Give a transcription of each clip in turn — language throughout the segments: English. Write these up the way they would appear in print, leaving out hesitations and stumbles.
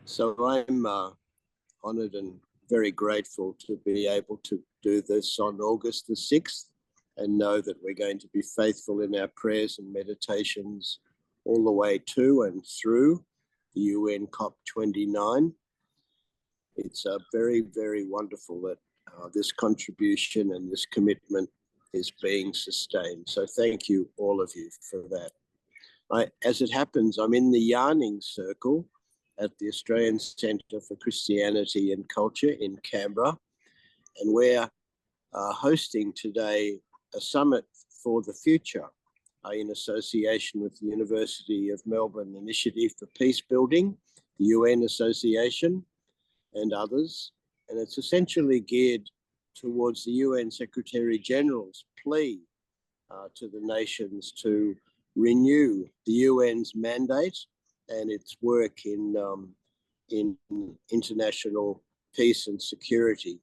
So I'm honoured and very grateful to be able to do this on August the 6th and know that we're going to be faithful in our prayers and meditations all the way to and through the UN COP29. It's very, very wonderful that this contribution and this commitment is being sustained. So thank you, all of you, for that. As it happens, I'm in the yarning circle at the Australian Centre for Christianity and Culture in Canberra, and we're hosting today a summit for the future in association with the University of Melbourne Initiative for Peace Building, the UN Association, and others. And it's essentially geared towards the UN Secretary General's plea to the nations to renew the UN's mandate and its work in international peace and security,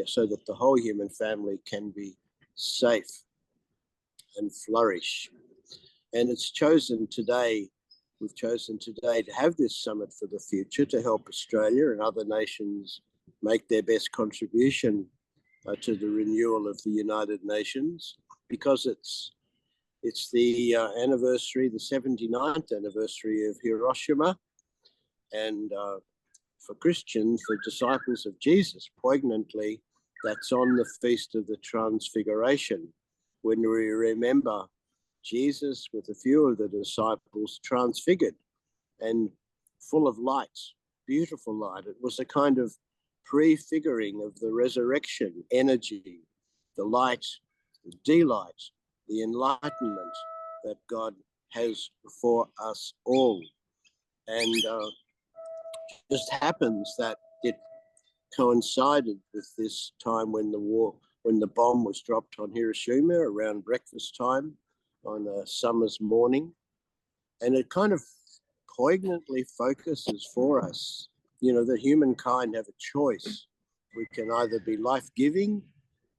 so that the whole human family can be safe and flourish. And we've chosen today to have this summit for the future to help Australia and other nations make their best contribution to the renewal of the United Nations, because it's the anniversary, the 79th anniversary of Hiroshima, and for Christians, for disciples of Jesus, poignantly, that's on the Feast of the Transfiguration, when we remember Jesus with a few of the disciples transfigured and full of light, beautiful light. It was a kind of prefiguring of the resurrection energy, the light, the delight, the enlightenment that God has for us all. And just happens that it coincided with this time when the bomb was dropped on Hiroshima around breakfast time on a summer's morning. And it kind of poignantly focuses for us, that humankind have a choice. We can either be life-giving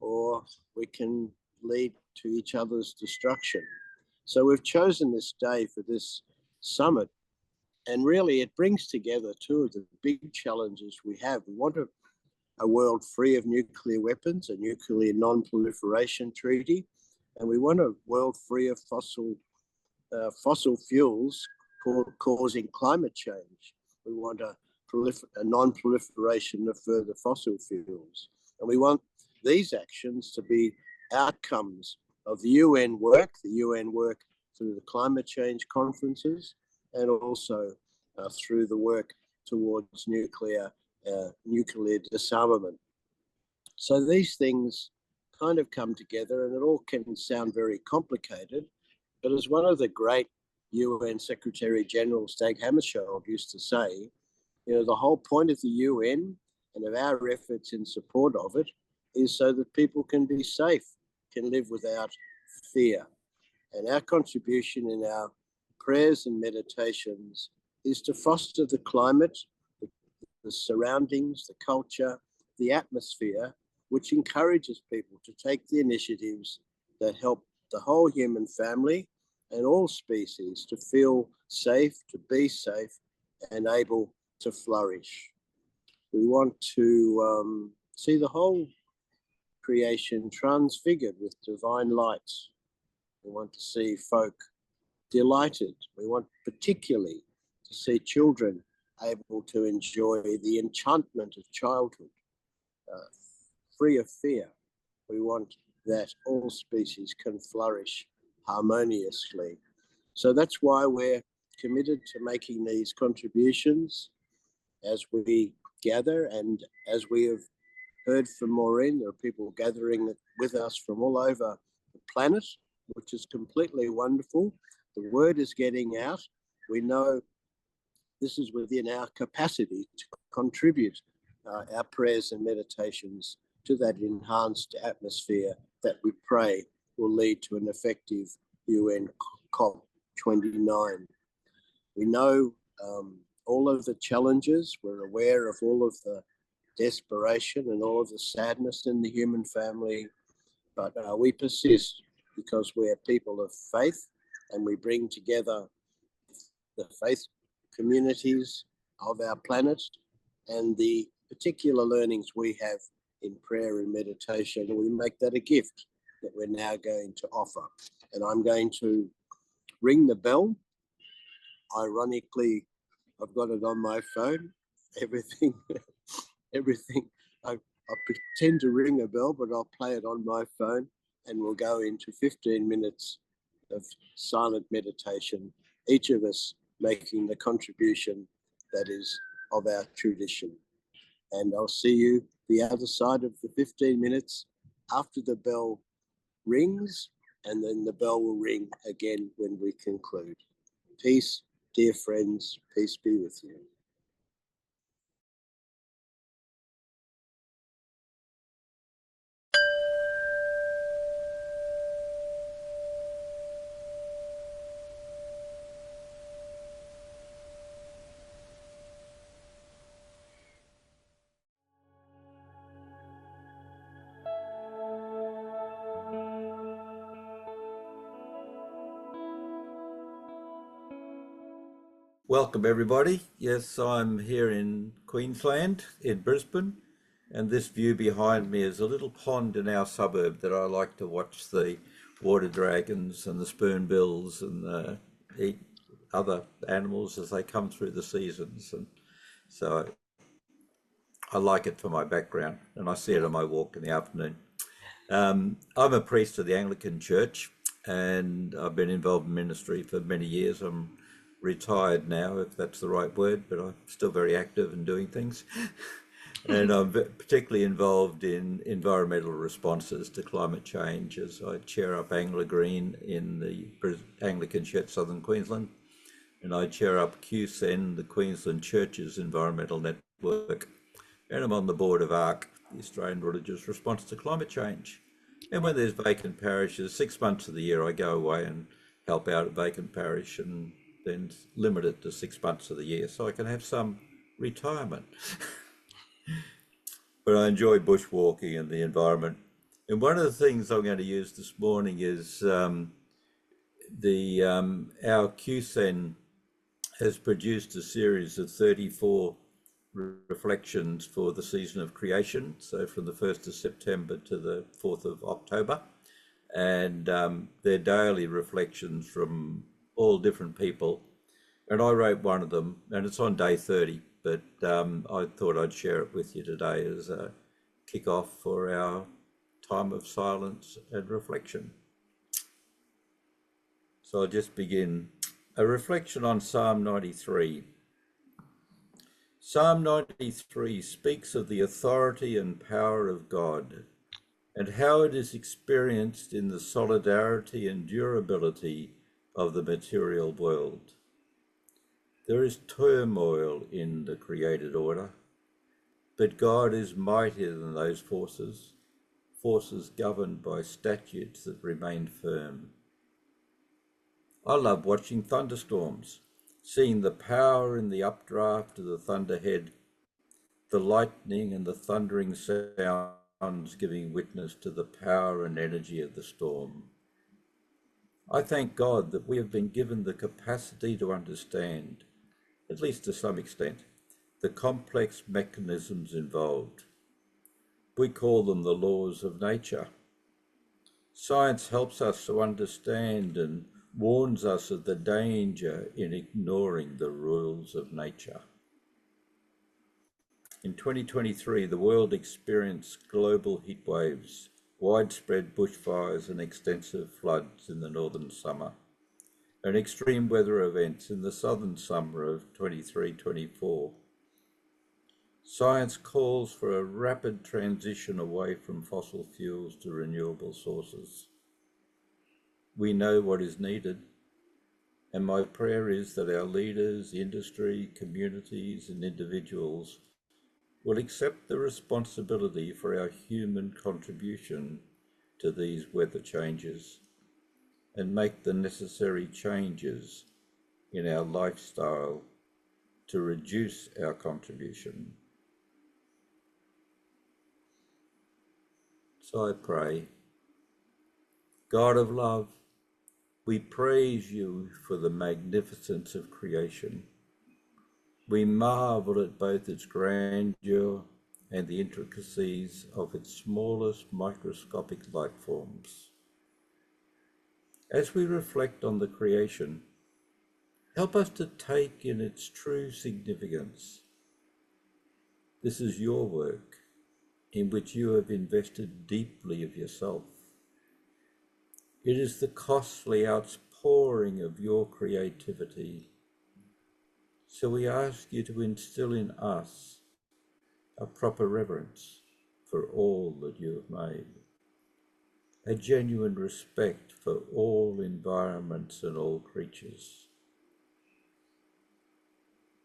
or we can lead to each other's destruction. So we've chosen this day for this summit, and really it brings together two of the big challenges we have. We want a world free of nuclear weapons, a nuclear non-proliferation treaty, and we want a world free of fossil fuels causing climate change. We want a non-proliferation of further fossil fuels. And we want these actions to be outcomes of the UN work through the climate change conferences, and also through the work towards nuclear disarmament. So these things kind of come together, and it all can sound very complicated, but as one of the great UN Secretary General Dag Hammarskjöld used to say, the whole point of the UN and of our efforts in support of it is so that people can be safe, can live without fear. And our contribution in our prayers and meditations is to foster the climate, the surroundings, the culture, the atmosphere, which encourages people to take the initiatives that help the whole human family and all species to feel safe, to be safe, and able to flourish. We want to see the whole creation transfigured with divine light. We want to see folk delighted. We want particularly to see children able to enjoy the enchantment of childhood, free of fear. We want that all species can flourish harmoniously. So that's why we're committed to making these contributions as we gather, and as we have heard from Maureen, there are people gathering with us from all over the planet, which is completely wonderful. The word is getting out. We know this is within our capacity to contribute our prayers and meditations to that enhanced atmosphere that we pray will lead to an effective UN COP29. We know all of the challenges. We're aware of all of the desperation and all of the sadness in the human family, but we persist because we are people of faith, and we bring together the faith communities of our planet and the particular learnings we have in prayer and meditation. And we make that a gift that we're now going to offer. And I'm going to ring the bell. Ironically, I've got it on my phone. Everything. I pretend to ring a bell, but I'll play it on my phone, and we'll go into 15 minutes of silent meditation, each of us making the contribution that is of our tradition. And I'll see you the other side of the 15 minutes after the bell rings, and then the bell will ring again when we conclude. Peace, dear friends, peace be with you. Welcome everybody. Yes, I'm here in Queensland, in Brisbane, and this view behind me is a little pond in our suburb that I like to watch the water dragons and the spoonbills and eat other animals as they come through the seasons. And so I like it for my background, and I see it on my walk in the afternoon. I'm a priest of the Anglican Church, and I've been involved in ministry for many years. I'm retired now, if that's the right word, but I'm still very active and doing things. And I'm particularly involved in environmental responses to climate change as I chair up Anglia Green in the Anglican Church Southern Queensland, and I chair up QSEN, the Queensland Churches Environmental Network, and I'm on the board of ARRCC, the Australian Religious Response to Climate Change. And when there's vacant parishes, 6 months of the year I go away and help out a vacant parish, and then limit it to 6 months of the year so I can have some retirement. But I enjoy bushwalking and the environment. And one of the things I'm going to use this morning is our QSEN has produced a series of 34 reflections for the season of creation, so from the 1st of September to the 4th of October. And they're daily reflections from all different people, and I wrote one of them, and it's on day 30, but I thought I'd share it with you today as a kick-off for our time of silence and reflection. So I'll just begin. A reflection on Psalm 93. Psalm 93 speaks of the authority and power of God, and how it is experienced in the solidarity and durability of the material world. There is turmoil in the created order, but God is mightier than those forces, forces governed by statutes that remain firm. I love watching thunderstorms, seeing the power in the updraft of the thunderhead, the lightning and the thundering sounds giving witness to the power and energy of the storm. I thank God that we have been given the capacity to understand, at least to some extent, the complex mechanisms involved. We call them the laws of nature. Science helps us to understand and warns us of the danger in ignoring the rules of nature. In 2023, the world experienced global heat waves, widespread bushfires and extensive floods in the northern summer, and extreme weather events in the southern summer of 23-24. Science calls for a rapid transition away from fossil fuels to renewable sources. We know what is needed, and my prayer is that our leaders, industry, communities, and individuals will accept the responsibility for our human contribution to these weather changes and make the necessary changes in our lifestyle to reduce our contribution. So I pray, God of love, we praise you for the magnificence of creation. We marvel at both its grandeur and the intricacies of its smallest microscopic life forms. As we reflect on the creation, help us to take in its true significance. This is your work, in which you have invested deeply of yourself. It is the costly outpouring of your creativity. So we ask you to instill in us a proper reverence for all that you have made, a genuine respect for all environments and all creatures.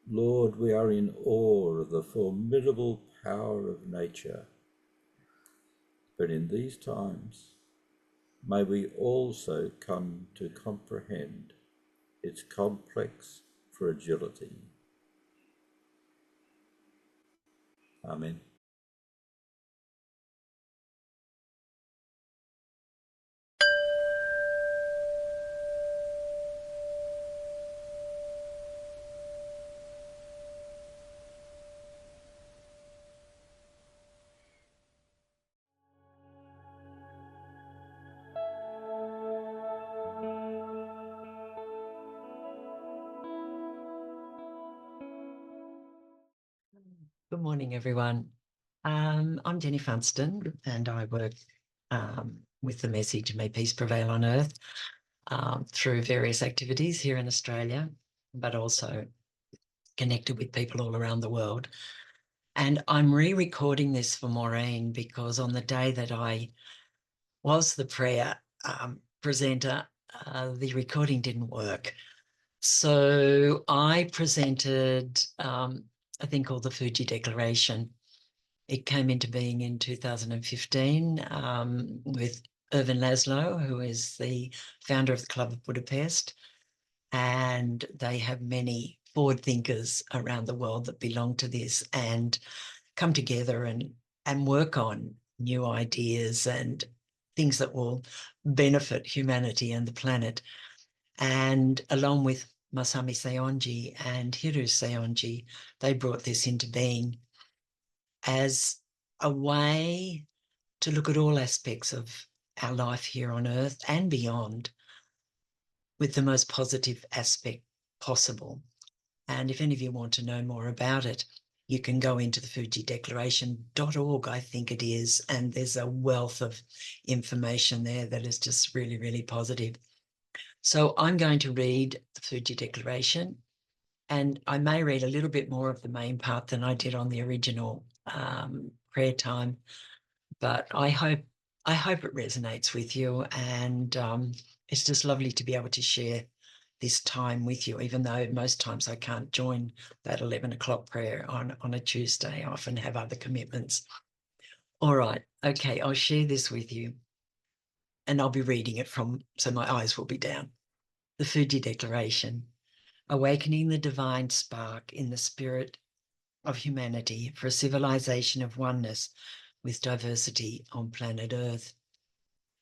Lord, we are in awe of the formidable power of nature, but in these times, may we also come to comprehend its complex fragility. Amen. Good morning, everyone. I'm Jenny Funston, and I work with the message May Peace Prevail on Earth through various activities here in Australia, but also connected with people all around the world. And I'm re-recording this for Maureen because on the day that I was the prayer presenter, the recording didn't work. So I presented a thing called the Fuji Declaration. It came into being in 2015 with Ervin Laszlo, who is the founder of the Club of Budapest. And they have many forward thinkers around the world that belong to this and come together and work on new ideas and things that will benefit humanity and the planet. And along with Masami Seonji and Hiru Seonji, they brought this into being as a way to look at all aspects of our life here on Earth and beyond with the most positive aspect possible. And if any of you want to know more about it, you can go into the fujideclaration.org, I think it is, and there's a wealth of information there that is just really, really positive. So I'm going to read the Fuji Declaration, and I may read a little bit more of the main part than I did on the original prayer time, but I hope it resonates with you, and it's just lovely to be able to share this time with you, even though most times I can't join that 11 o'clock prayer on a Tuesday. I often have other commitments. All right, okay, I'll share this with you, and I'll be reading it so my eyes will be down. The Fuji Declaration, awakening the divine spark in the spirit of humanity for a civilization of oneness with diversity on planet Earth.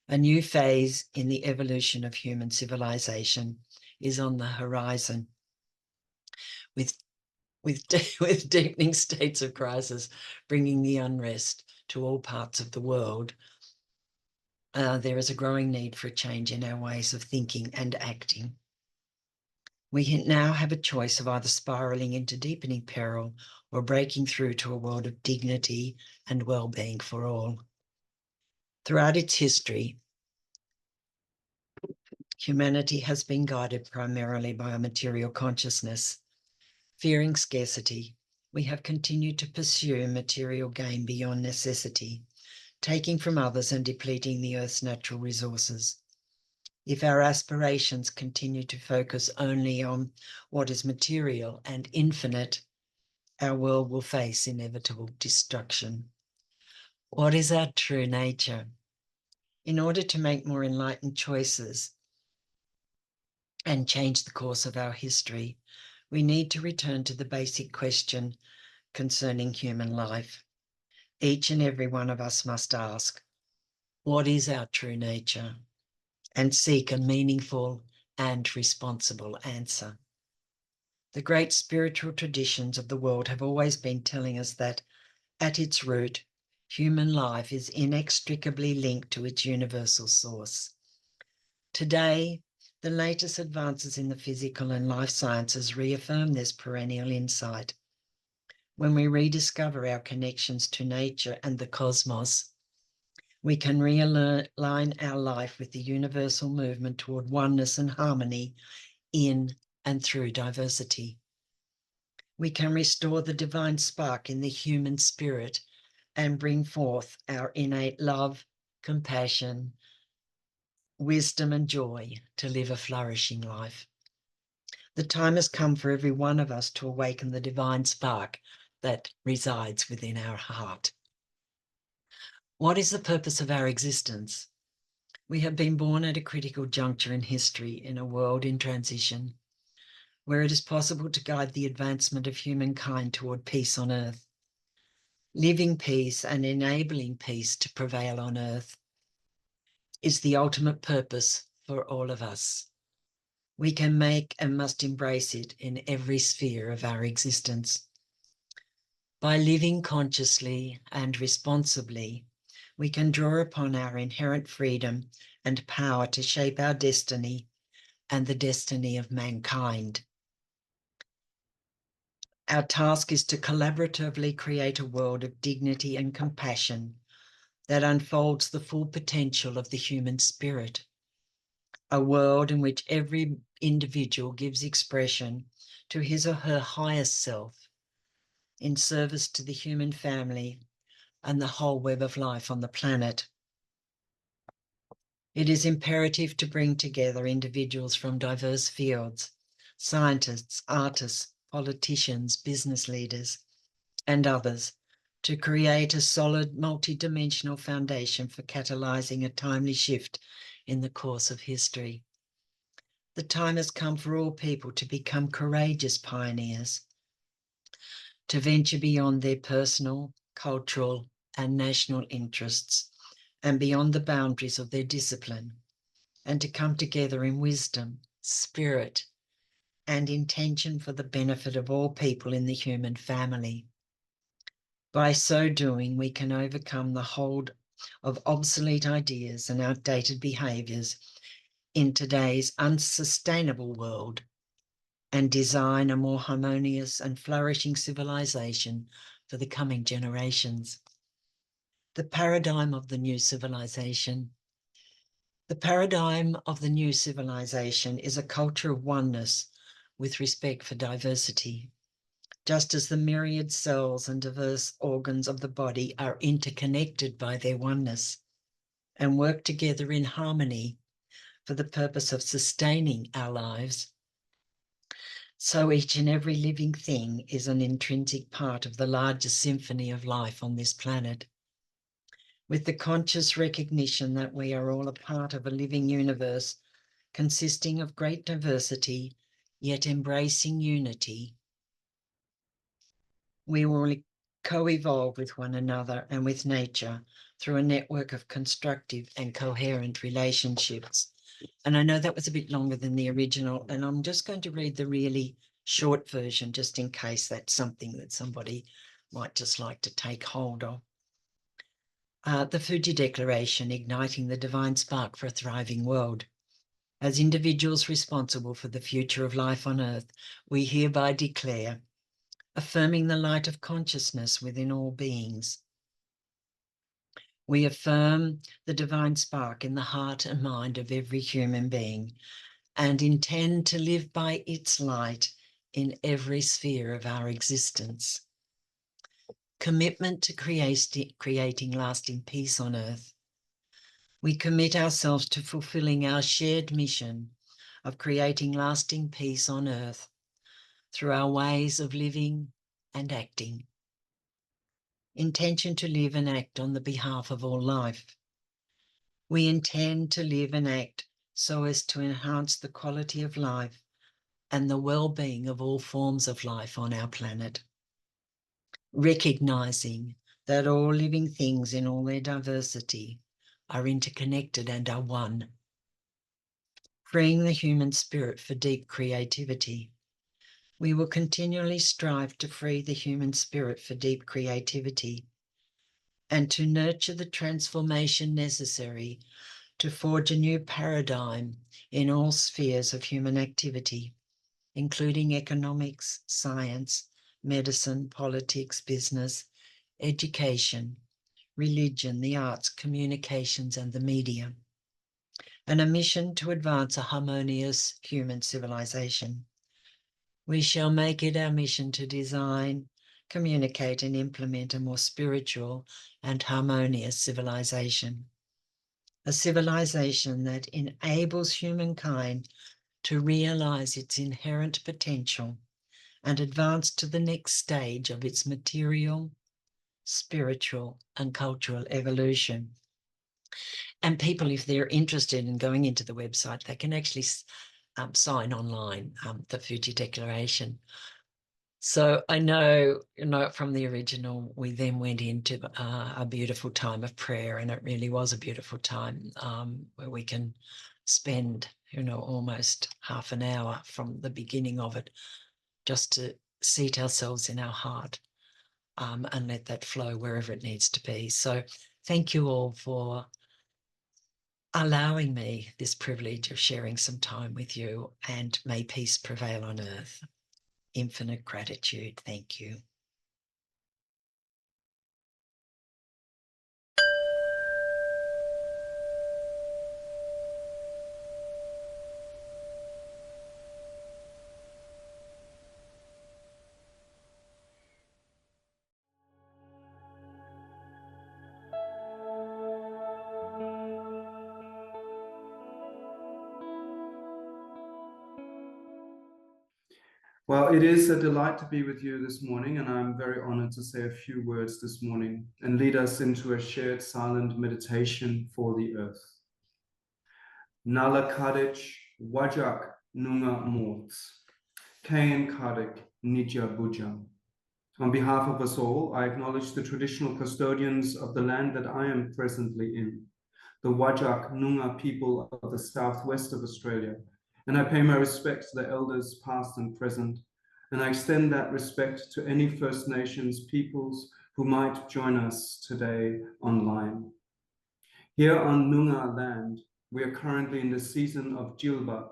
A new phase in the evolution of human civilization is on the horizon, with deepening states of crisis, bringing the unrest to all parts of the world. There is a growing need for a change in our ways of thinking and acting. We now have a choice of either spiraling into deepening peril or breaking through to a world of dignity and well-being for all. Throughout its history, humanity has been guided primarily by a material consciousness. Fearing scarcity, we have continued to pursue material gain beyond necessity, taking from others and depleting the Earth's natural resources. If our aspirations continue to focus only on what is material and infinite, our world will face inevitable destruction. What is our true nature? In order to make more enlightened choices and change the course of our history, we need to return to the basic question concerning human life. Each and every one of us must ask, what is our true nature? And seek a meaningful and responsible answer. The great spiritual traditions of the world have always been telling us that, at its root, human life is inextricably linked to its universal source. Today, the latest advances in the physical and life sciences reaffirm this perennial insight. When we rediscover our connections to nature and the cosmos, we can realign our life with the universal movement toward oneness and harmony in and through diversity. We can restore the divine spark in the human spirit and bring forth our innate love, compassion, wisdom, and joy to live a flourishing life. The time has come for every one of us to awaken the divine spark that resides within our heart. What is the purpose of our existence? We have been born at a critical juncture in history in a world in transition, where it is possible to guide the advancement of humankind toward peace on earth. Living peace and enabling peace to prevail on earth is the ultimate purpose for all of us. We can make and must embrace it in every sphere of our existence. By living consciously and responsibly, we can draw upon our inherent freedom and power to shape our destiny and the destiny of mankind. Our task is to collaboratively create a world of dignity and compassion that unfolds the full potential of the human spirit. A world in which every individual gives expression to his or her highest self in service to the human family and the whole web of life on the planet. It is imperative to bring together individuals from diverse fields, scientists, artists, politicians, business leaders, and others, to create a solid multidimensional foundation for catalyzing a timely shift in the course of history. The time has come for all people to become courageous pioneers, to venture beyond their personal, cultural, and national interests, and beyond the boundaries of their discipline, and to come together in wisdom, spirit, and intention for the benefit of all people in the human family. By so doing, we can overcome the hold of obsolete ideas and outdated behaviours in today's unsustainable world and design a more harmonious and flourishing civilization for the coming generations. The paradigm of the new civilization. The paradigm of the new civilization is a culture of oneness with respect for diversity. Just as the myriad cells and diverse organs of the body are interconnected by their oneness and work together in harmony for the purpose of sustaining our lives, so each and every living thing is an intrinsic part of the larger symphony of life on this planet. With the conscious recognition that we are all a part of a living universe consisting of great diversity, yet embracing unity, we will co-evolve with one another and with nature through a network of constructive and coherent relationships. And I know that was a bit longer than the original, and I'm just going to read the really short version just in case that's something that somebody might just like to take hold of. The Fuji Declaration, igniting the divine spark for a thriving world. As individuals responsible for the future of life on earth, we hereby declare, affirming the light of consciousness within all beings. We affirm the divine spark in the heart and mind of every human being and intend to live by its light in every sphere of our existence. Commitment to creating lasting peace on earth. We commit ourselves to fulfilling our shared mission of creating lasting peace on earth through our ways of living and acting. Intention to live and act on the behalf of all life. We intend to live and act so as to enhance the quality of life and the well-being of all forms of life on our planet. Recognizing that all living things in all their diversity are interconnected and are one. Freeing the human spirit for deep creativity. we will continually strive to free the human spirit for deep creativity and to nurture the transformation necessary to forge a new paradigm in all spheres of human activity, including economics, science, medicine, politics, business, education, religion, the arts, communications, and the media, and a mission to advance a harmonious human civilization. We shall make it our mission to design, communicate, and implement a more spiritual and harmonious civilization. A civilization that enables humankind to realize its inherent potential and advance to the next stage of its material, spiritual, and cultural evolution. And people, if they're interested in going into the website, they can actually sign online the Fuji Declaration. So I know, from the original, we then went into a beautiful time of prayer, and it really was a beautiful time where we can spend, almost half an hour from the beginning of it just to seat ourselves in our heart and let that flow wherever it needs to be. So thank you all for allowing me this privilege of sharing some time with you, and may peace prevail on earth. Infinite gratitude. Thank you. Well, it is a delight to be with you this morning, and I'm very honored to say a few words this morning and lead us into a shared silent meditation for the earth. Nala Kadich Wajak Nunga Mort, Kain Kadik Nija Buja. On behalf of us all, I acknowledge the traditional custodians of the land that I am presently in, the Wajak Noongar people of the southwest of Australia, and I pay my respects to the elders past and present, and I extend that respect to any First Nations peoples who might join us today online. Here on Noongar land, we are currently in the season of Jilba,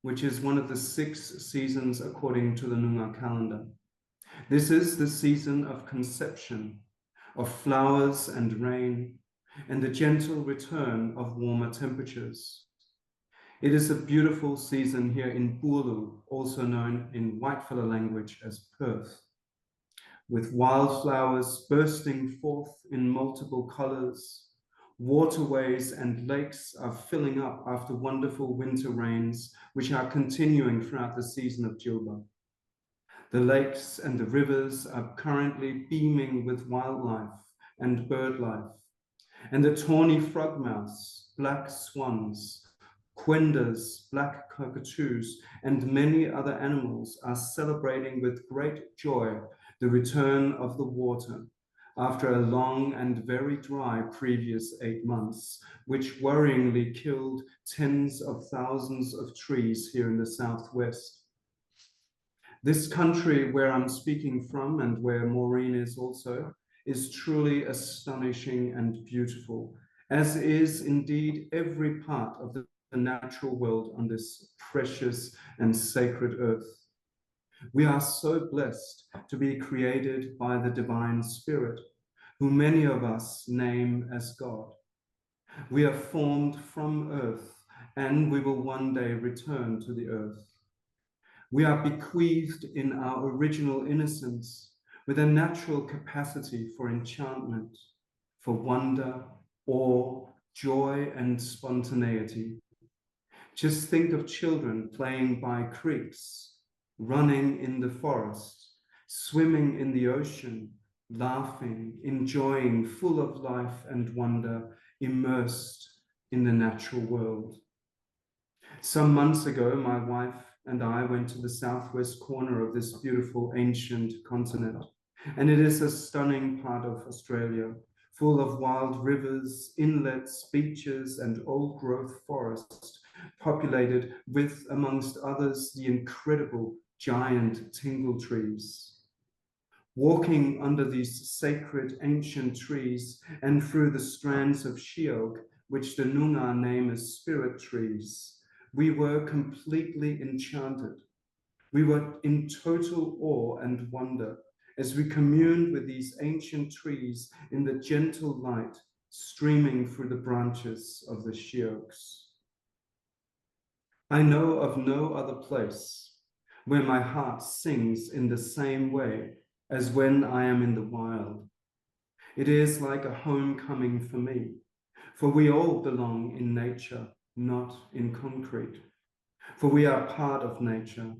which is one of the 6 seasons according to the Noongar calendar. This is the season of conception, of flowers and rain, and the gentle return of warmer temperatures. It is a beautiful season here in Bulu, also known in Whitefella language as Perth, with wildflowers bursting forth in multiple colors. Waterways and lakes are filling up after wonderful winter rains, which are continuing throughout the season of Jilba. The lakes and the rivers are currently beaming with wildlife and bird life, and the tawny frogmouse, black swans, quendas, black cockatoos, and many other animals are celebrating with great joy the return of the water after a long and very dry previous 8 months, which worryingly killed tens of thousands of trees here in the southwest. This country where I'm speaking from, and where Maureen is also, is truly astonishing and beautiful, as is indeed every part of the natural world on this precious and sacred earth. We are so blessed to be created by the divine spirit, who many of us name as God. We are formed from earth, and we will one day return to the earth. We are bequeathed in our original innocence with a natural capacity for enchantment, for wonder, awe, joy, and spontaneity. Just think of children playing by creeks, running in the forest, swimming in the ocean, laughing, enjoying, full of life and wonder, immersed in the natural world. Some months ago, my wife and I went to the southwest corner of this beautiful ancient continent, and it is a stunning part of Australia, full of wild rivers, inlets, beaches, and old-growth forest, populated with, amongst others, the incredible giant tingle trees. Walking under these sacred ancient trees and through the strands of sheoak, which the Noongar name as spirit trees, we were completely enchanted. We were in total awe and wonder as we communed with these ancient trees in the gentle light streaming through the branches of the sheoaks. I know of no other place where my heart sings in the same way as when I am in the wild. It is like a homecoming for me, for we all belong in nature, not in concrete. For we are part of nature,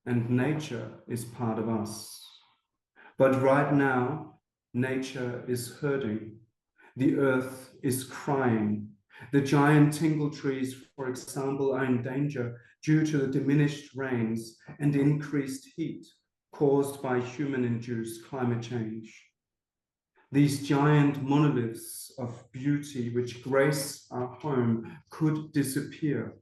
and nature is part of us. But right now, nature is hurting. The earth is crying. The giant tingle trees, for example, are in danger due to the diminished rains and increased heat caused by human-induced climate change. These giant monoliths of beauty which grace our home could disappear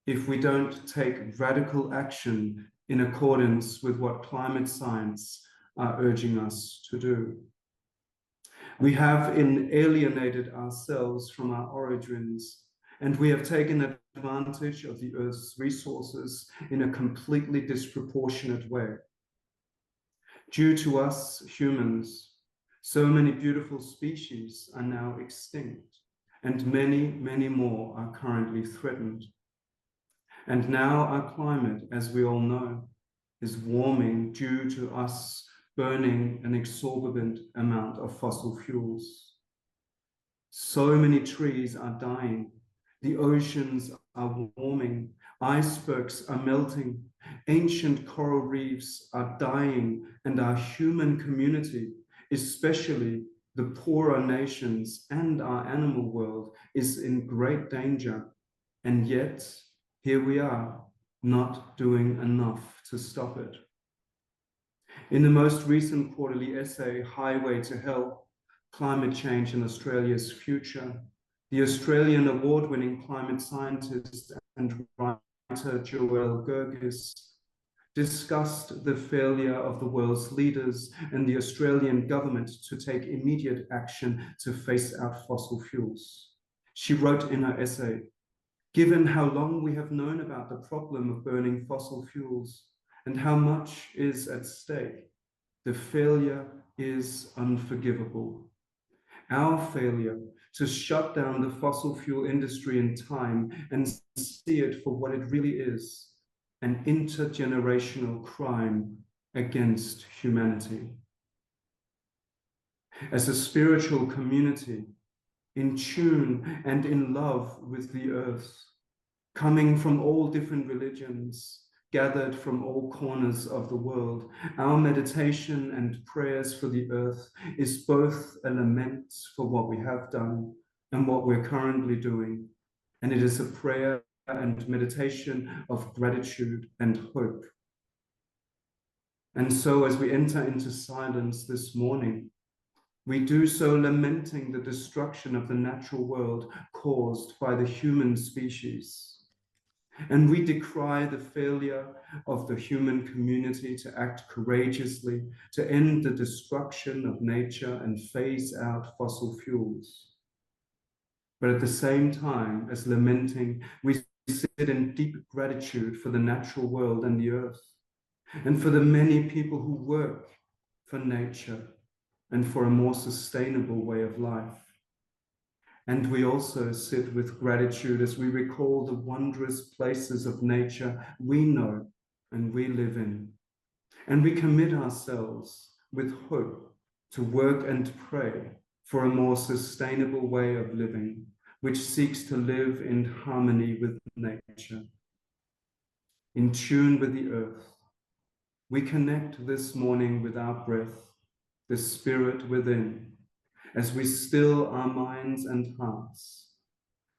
if we don't take radical action in accordance with what climate science are urging us to do. We have alienated ourselves from our origins, and we have taken advantage of the Earth's resources in a completely disproportionate way. Due to us humans, so many beautiful species are now extinct, and many, many more are currently threatened. And now our climate, as we all know, is warming due to us burning an exorbitant amount of fossil fuels. So many trees are dying. The oceans are warming. Icebergs are melting. Ancient coral reefs are dying, and our human community, especially the poorer nations and our animal world, is in great danger. And yet, here we are, not doing enough to stop it. In the most recent quarterly essay, Highway to Hell, Climate Change in Australia's Future, the Australian award-winning climate scientist and writer Joel Gergis discussed the failure of the world's leaders and the Australian government to take immediate action to phase out fossil fuels. She wrote in her essay, "Given how long we have known about the problem of burning fossil fuels and how much is at stake, the failure is unforgivable. Our failure to shut down the fossil fuel industry in time and see it for what it really is, an intergenerational crime against humanity. As a spiritual community, in tune and in love with the earth, coming from all different religions, gathered from all corners of the world, our meditation and prayers for the earth is both a lament for what we have done and what we're currently doing, and it is a prayer and meditation of gratitude and hope. And so as we enter into silence this morning, we do so lamenting the destruction of the natural world caused by the human species. And we decry the failure of the human community to act courageously to end the destruction of nature and phase out fossil fuels. But at the same time as lamenting, we sit in deep gratitude for the natural world and the earth, and for the many people who work for nature and for a more sustainable way of life. And we also sit with gratitude as we recall the wondrous places of nature we know and we live in. And we commit ourselves with hope to work and pray for a more sustainable way of living, which seeks to live in harmony with nature, in tune with the earth. We connect this morning with our breath, the spirit within, as we still our minds and hearts,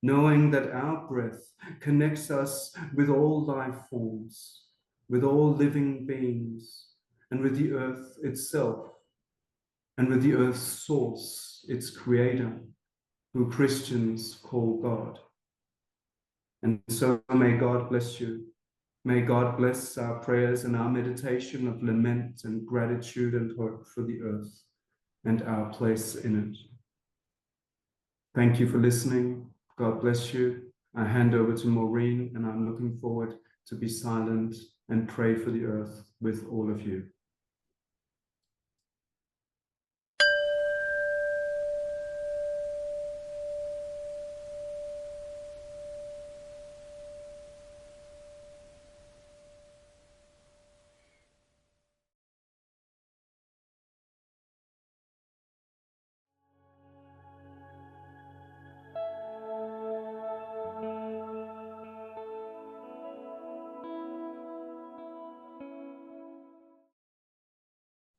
knowing that our breath connects us with all life forms, with all living beings, and with the earth itself, and with the earth's source, its creator, who Christians call God. And so may God bless you, May God bless our prayers and our meditation of lament and gratitude and hope for the earth and our place in it. Thank you for listening. God bless you. I hand over to Maureen, and I'm looking forward to be silent and pray for the earth with all of you.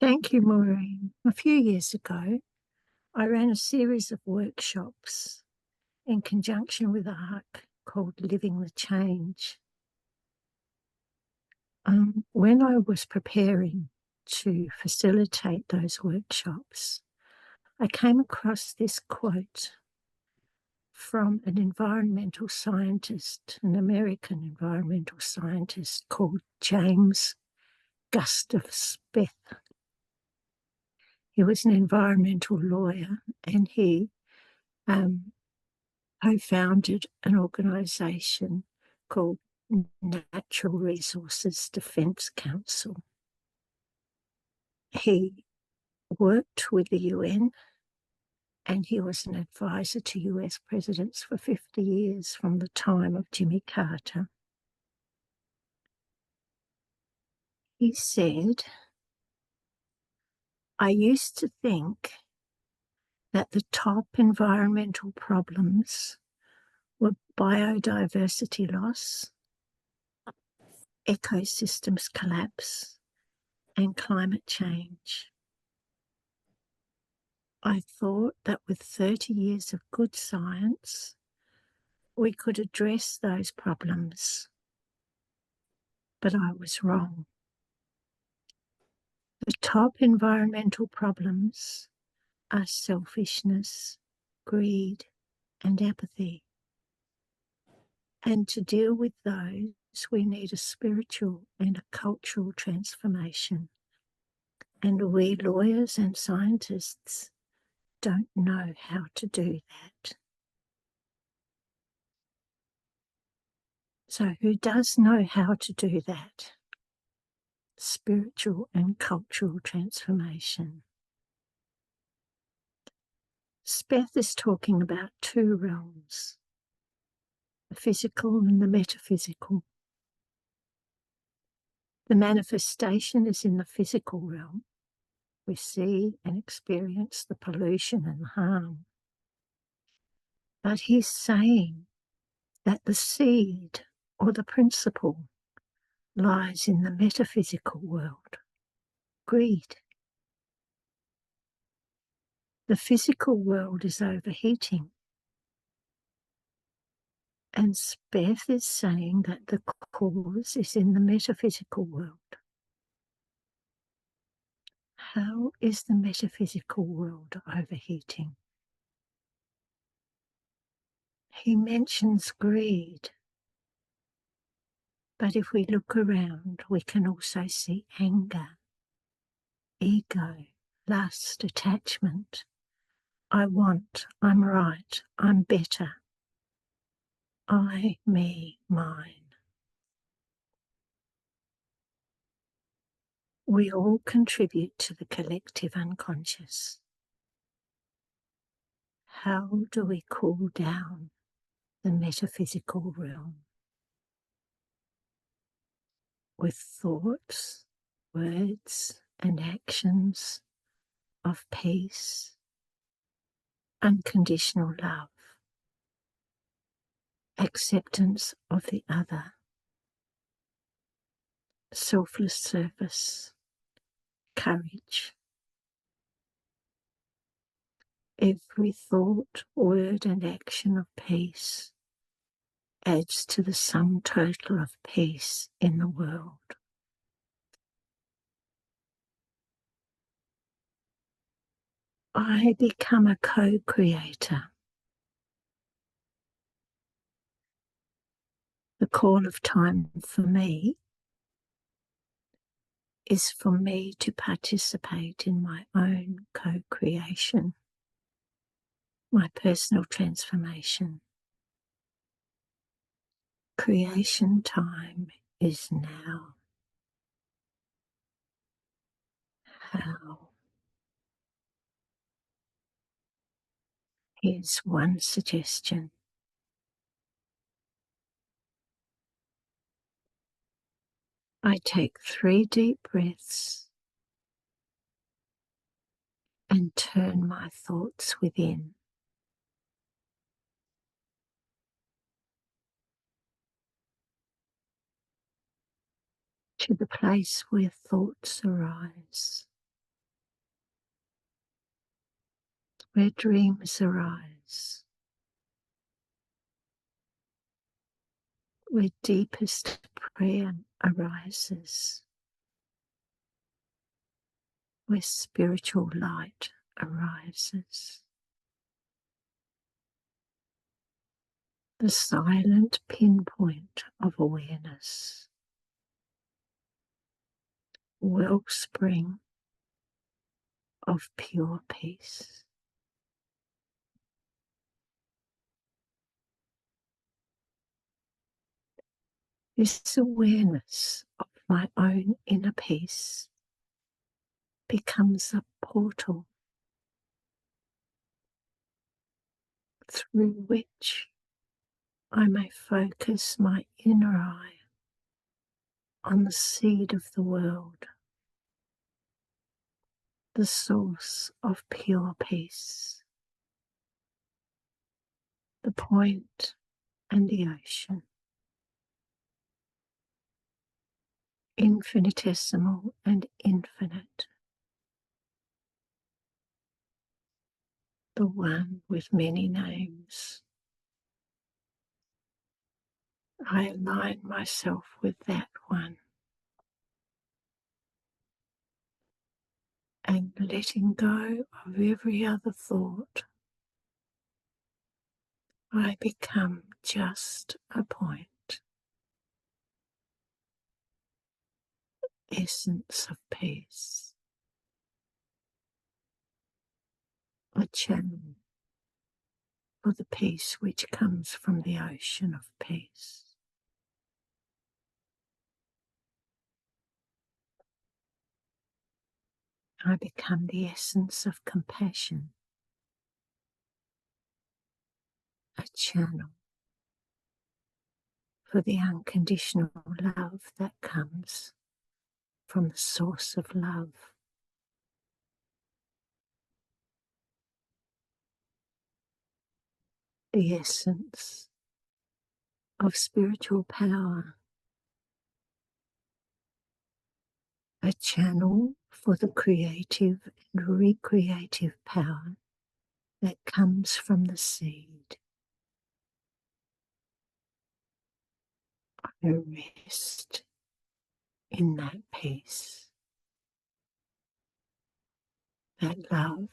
Thank you, Maureen. A few years ago, I ran a series of workshops in conjunction with ARRCC called Living the Change. When I was preparing to facilitate those workshops, I came across this quote from an environmental scientist, an American environmental scientist called James Gustav Speth. He was an environmental lawyer, and he co-founded an organisation called Natural Resources Defence Council. He worked with the UN, and he was an advisor to US presidents for 50 years from the time of Jimmy Carter. He said, "I used to think that the top environmental problems were biodiversity loss, ecosystems collapse, and climate change. I thought that with 30 years of good science, we could address those problems, but I was wrong. The top environmental problems are selfishness, greed, and apathy. And to deal with those, we need a spiritual and a cultural transformation. And we lawyers and scientists don't know how to do that." So who does know how to do that? Spiritual and cultural transformation. Speth is talking about two realms, the physical and the metaphysical. The manifestation is in the physical realm. We see and experience the pollution and harm. But he's saying that the seed or the principle lies in the metaphysical world, greed. The physical world is overheating. And Speth is saying that the cause is in the metaphysical world. How is the metaphysical world overheating? He mentions greed. But if we look around, we can also see anger, ego, lust, attachment. I want, I'm right, I'm better. I, me, mine. We all contribute to the collective unconscious. How do we cool down the metaphysical realm? With thoughts, words, and actions of peace, unconditional love, acceptance of the other, selfless service, courage. Every thought, word, and action of peace adds to the sum total of peace in the world. I become a co-creator. The call of time for me is for me to participate in my own co-creation, my personal transformation. Creation time is now. How? Here's one suggestion. I take 3 deep breaths and turn my thoughts within. To the place where thoughts arise, where dreams arise, where deepest prayer arises, where spiritual light arises. The silent pinpoint of awareness, wellspring of pure peace. This awareness of my own inner peace becomes a portal through which I may focus my inner eye on the seed of the world, the source of pure peace, the point and the ocean, infinitesimal and infinite, the one with many names. I align myself with that one, and letting go of every other thought, I become just a point, essence of peace, a channel for the peace which comes from the ocean of peace. I become the essence of compassion, a channel for the unconditional love that comes from the source of love. The essence of spiritual power, a channel for the creative and recreative power that comes from the seed. I rest in that peace, that love,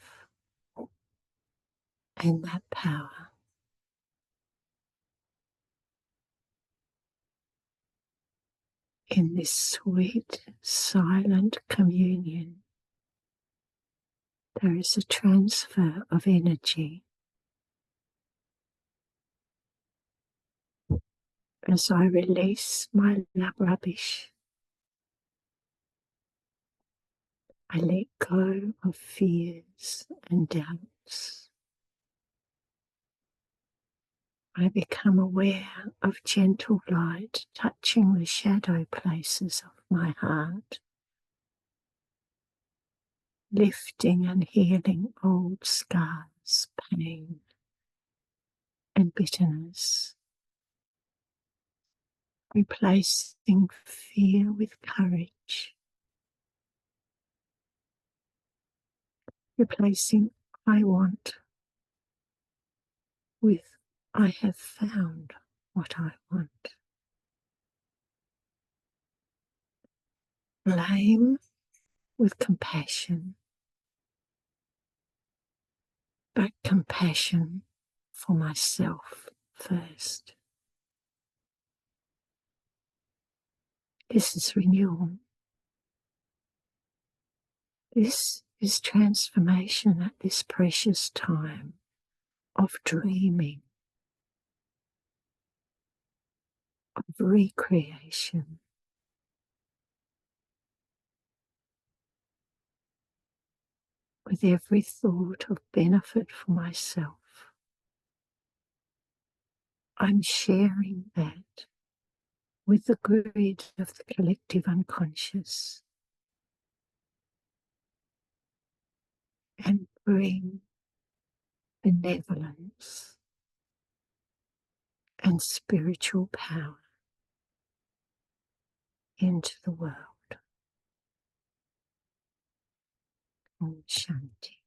and that power. In this sweet, silent communion, there is a transfer of energy. As I release my rubbish, I let go of fears and doubts. I become aware of gentle light touching the shadow places of my heart, lifting and healing old scars, pain, and bitterness, replacing fear with courage, replacing I want with I have found what I want. Blame with compassion, but compassion for myself first. This is renewal. This is transformation at this precious time of dreaming, of recreation. With every thought of benefit for myself, I'm sharing that with the grid of the collective unconscious and bring benevolence and spiritual power into the world. Om Shanti.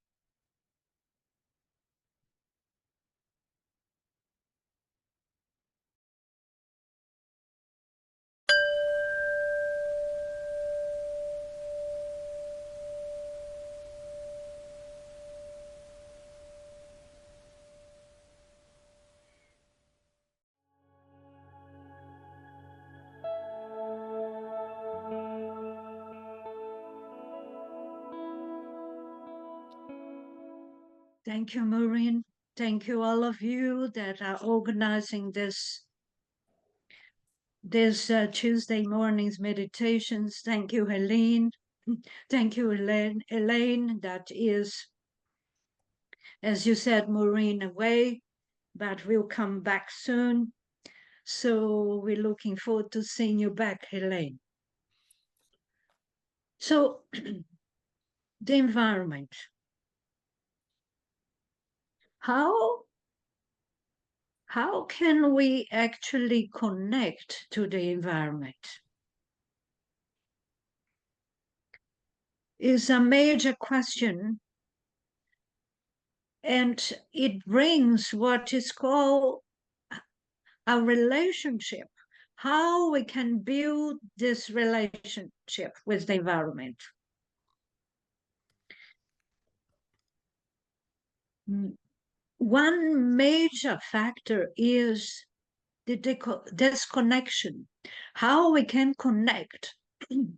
Thank you, Maureen. Thank you, all of you that are organizing this Tuesday morning's meditations. Thank you, Helene. Thank you, Elaine, that is, as you said, Maureen, away, but will come back soon. So we're looking forward to seeing you back, Helene. So the environment. How can we actually connect to the environment? Is a major question, and it brings what is called a relationship, how we can build this relationship with the environment. One major factor is the disconnection, how we can connect the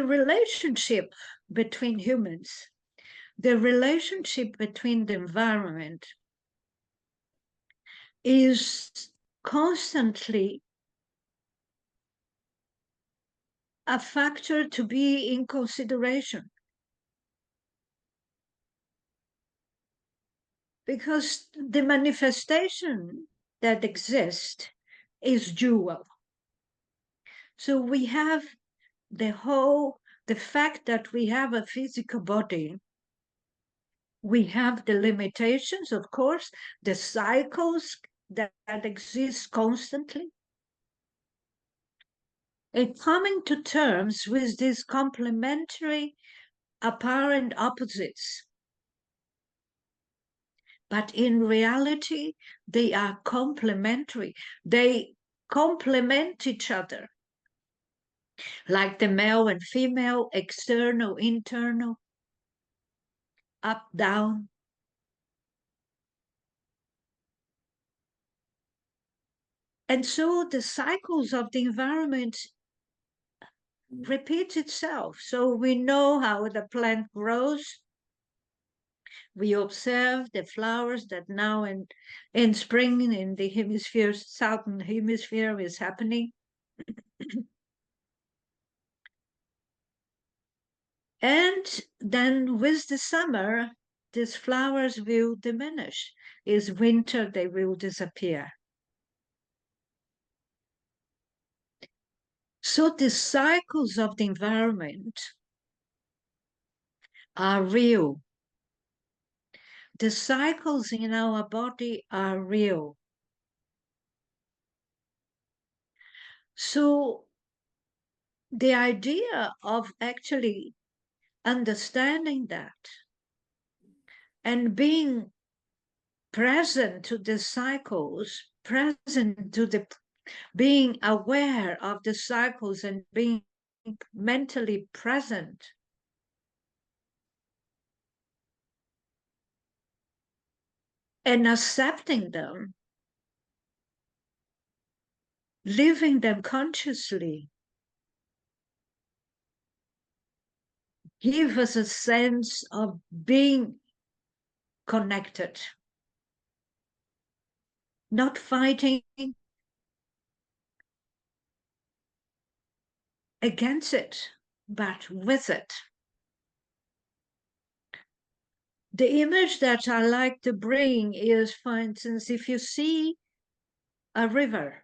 relationship between humans, the relationship between the environment is constantly a factor to be in consideration. Because the manifestation that exists is dual. So we have the fact that we have a physical body. We have the limitations, of course, the cycles that exist constantly. And coming to terms with these complementary apparent opposites. But in reality, they are complementary. They complement each other. Like the male and female, external, internal, up, down. And so the cycles of the environment repeat itself. So we know how the plant grows. We observe the flowers that now in spring in the hemisphere, southern hemisphere is happening. And then with the summer, these flowers will diminish. Is winter, they will disappear. So the cycles of the environment are real. The cycles in our body are real. So the idea of actually understanding that and being present to the cycles, present to the being aware of the cycles and being mentally present and accepting them living them consciously, give us a sense of being connected, not fighting against it, but with it. The image that I like to bring is, for instance, if you see a river,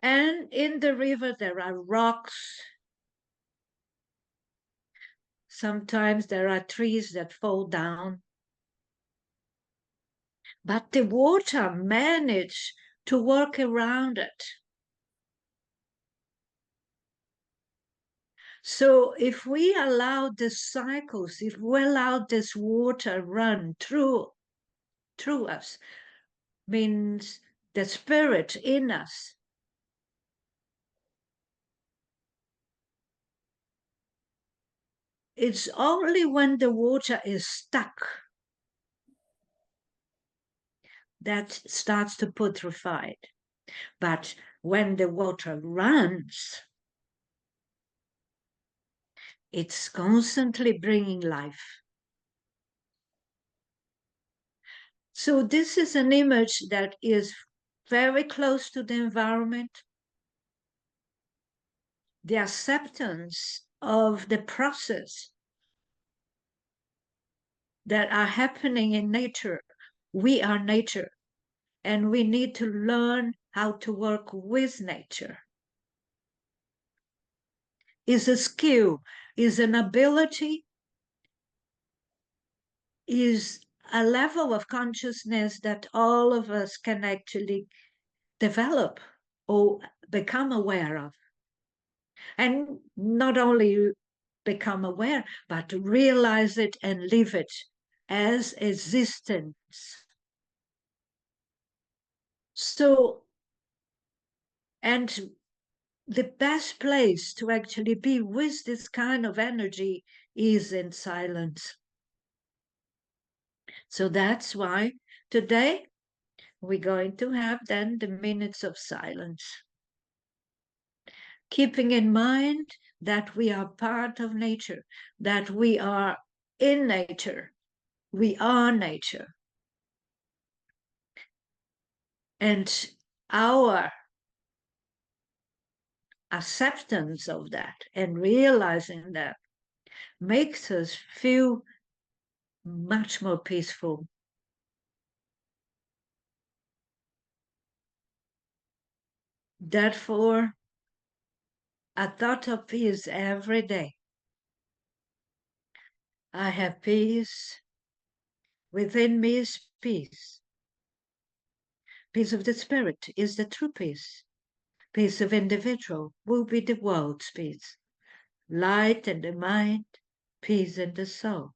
and in the river there are rocks, sometimes there are trees that fall down, but the water manages to work around it. So if we allow the cycles, if we allow this water run through us, means the spirit in us, it's only when the water is stuck that starts to putrefy. But when the water runs, it's constantly bringing life. So this is an image that is very close to the environment, the acceptance of the process that are happening in nature. We are nature, and we need to learn how to work with nature. Is a skill, is an ability, is a level of consciousness that all of us can actually develop or become aware of. And not only become aware, but realize it and live it as existence. So, and the best place to actually be with this kind of energy is in silence. So that's why today we're going to have then the minutes of silence. Keeping in mind that we are part of nature, that we are in nature, we are nature. And our acceptance of that and realizing that makes us feel much more peaceful. Therefore, a thought of peace every day. I have peace. Within me is peace. Peace of the spirit is the true peace. Peace of individual will be the world's peace. Light in the mind, peace in the soul.